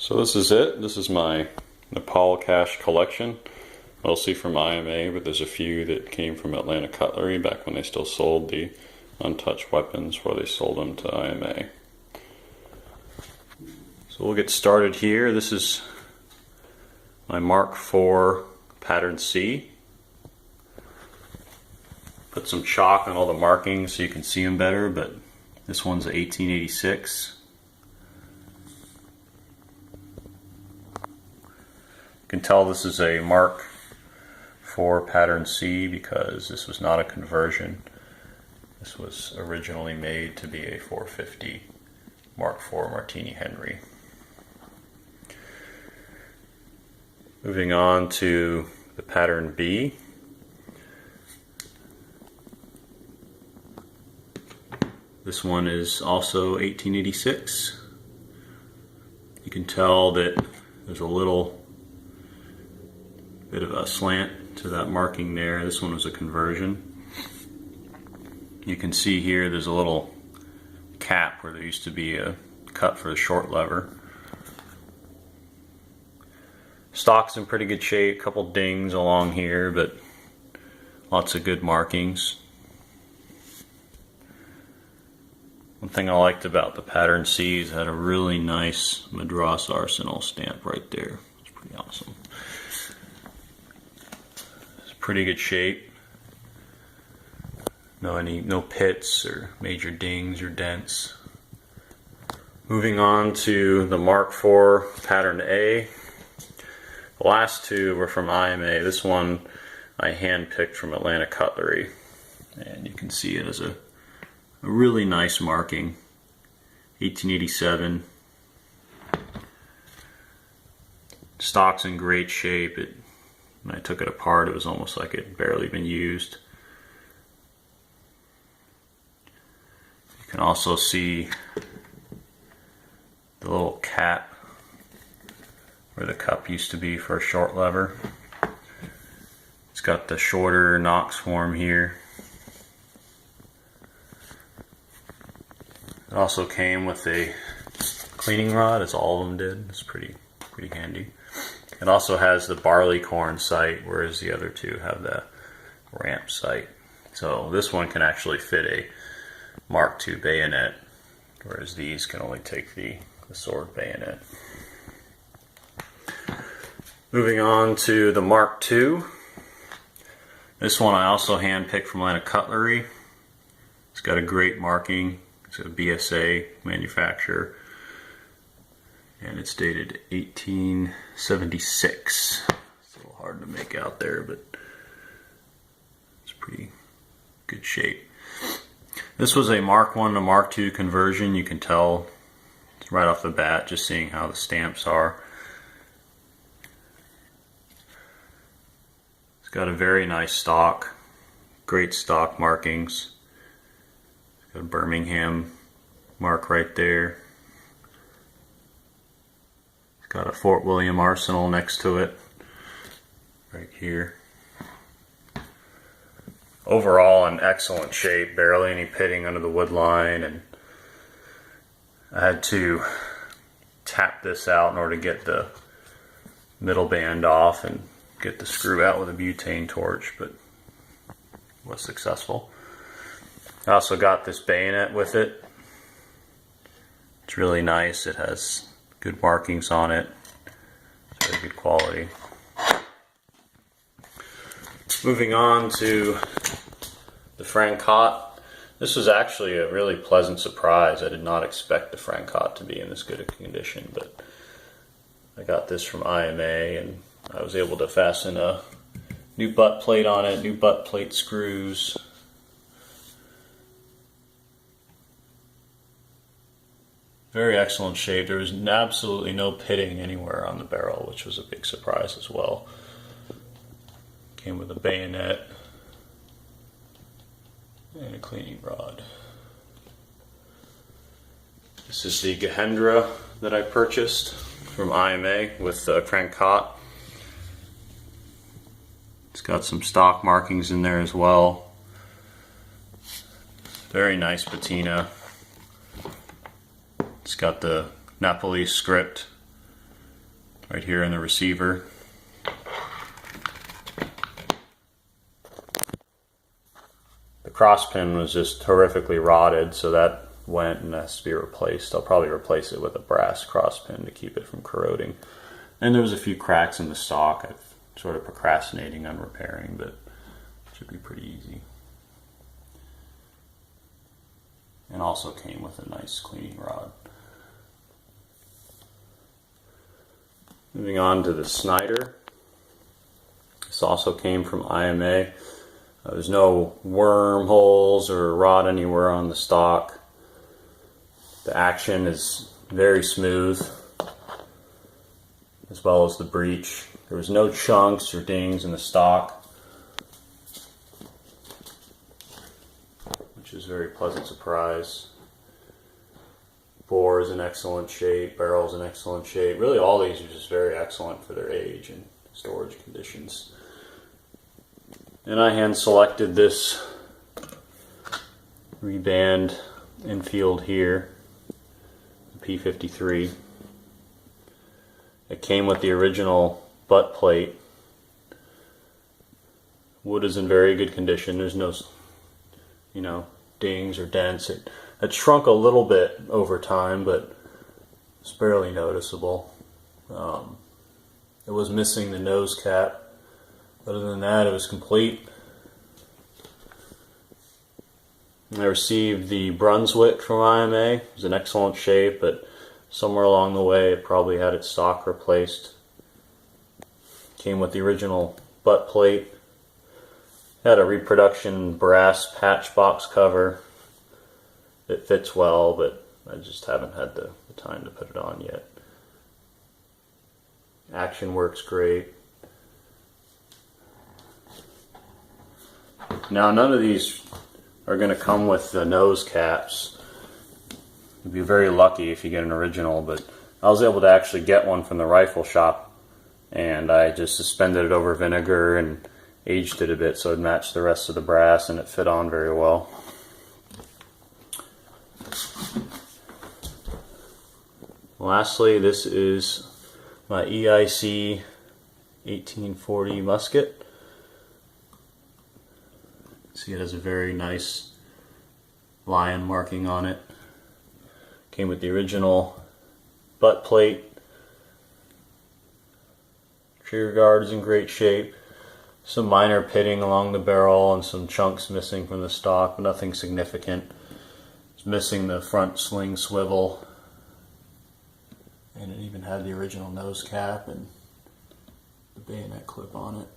So this is it. This is my Nepal cache collection, mostly from IMA, but there's a few that came from Atlanta Cutlery back when they still sold the untouched weapons before they sold them to IMA. So we'll get started here. This is my Mark IV pattern C. Put some chalk on all the markings so you can see them better, but this one's a 1886. You can tell this is a Mark IV pattern C because this was not a conversion. This was originally made to be a 450 Mark IV Martini Henry. Moving on to the pattern B. This one is also 1886. You can tell that there's a little bit of a slant to that marking there. This one was a conversion. You can see here there's a little cap where there used to be a cut for the short lever. Stock's in pretty good shape, a couple dings along here, but lots of good markings. One thing I liked about the pattern C is it had a really nice Madras Arsenal stamp right there. It's pretty awesome. It's pretty good shape. No pits or major dings or dents. Moving on to the Mark IV pattern A. The last two were from IMA. This one I hand-picked from Atlanta Cutlery, and you can see it as a really nice marking. 1887. Stock's in great shape. When I took it apart, it was almost like it had barely been used. You can also see the little cap where the cup used to be for a short lever. It's got the shorter Knox form here. It also came with a cleaning rod, as all of them did. It's pretty handy. It also has the barleycorn sight, whereas the other two have the ramp sight. So this one can actually fit a Mark II bayonet, whereas these can only take the sword bayonet. Moving on to the Mark II. This one I also hand-picked from Atlanta Cutlery. It's got a great marking. It's a BSA manufacturer, and it's dated 1876. It's a little hard to make out there, but it's pretty good shape. This was a Mark I to Mark II conversion. You can tell right off the bat just seeing how the stamps are. It's got a very nice stock, great stock markings. Got a Birmingham mark right there. It's got a Fort William Arsenal next to it, right here. Overall in excellent shape, barely any pitting under the wood line, and I had to tap this out in order to get the middle band off and get the screw out with a butane torch, but was successful. I also got this bayonet with it. It's really nice. It has good markings on it. It's very good quality. Moving on to the Francotte. This was actually a really pleasant surprise. I did not expect the Francotte to be in this good a condition, but I got this from IMA, and I was able to fasten a new butt plate on it, new butt plate screws. Very excellent shape. There was absolutely no pitting anywhere on the barrel, which was a big surprise as well. Came with a bayonet and a cleaning rod. This is the Gahendra that I purchased from IMA with the Francotte. It's got some stock markings in there as well. Very nice patina. It's got the Nepalese script right here in the receiver. The cross pin was just horrifically rotted, so that went and has to be replaced. I'll probably replace it with a brass cross pin to keep it from corroding. And there was a few cracks in the stock I've sort of procrastinating on repairing, but it should be pretty easy. And also came with a nice cleaning rod. Moving on to the Snider. This also came from IMA. There's no wormholes or rot anywhere on the stock. The action is very smooth, as well as the breech. There was no chunks or dings in the stock, which is a very pleasant surprise. Bore is in excellent shape, barrel is in excellent shape. Really all these are just very excellent for their age and storage conditions. And I hand selected this reband infield here, the P53. It came with the original butt plate. Wood is in very good condition. There's no, dings or dents. It shrunk a little bit over time, but it's barely noticeable. It was missing the nose cap. Other than that, it was complete. I received the Brunswick from IMA. It was in excellent shape, but somewhere along the way it probably had its stock replaced. Came with the original butt plate. Had a reproduction brass patch box cover. It fits well, but I just haven't had the time to put it on yet. Action works great. Now none of these are going to come with the nose caps. You'd be very lucky if you get an original, but I was able to actually get one from the rifle shop, and I just suspended it over vinegar and aged it a bit so it matched the rest of the brass, and it fit on very well. Lastly, this is my EIC 1840 musket. See, it has a very nice lion marking on it. Came with the original butt plate. Trigger guard is in great shape. Some minor pitting along the barrel and some chunks missing from the stock, but nothing significant. It's missing the front sling swivel. And it even had the original nose cap and the bayonet clip on it.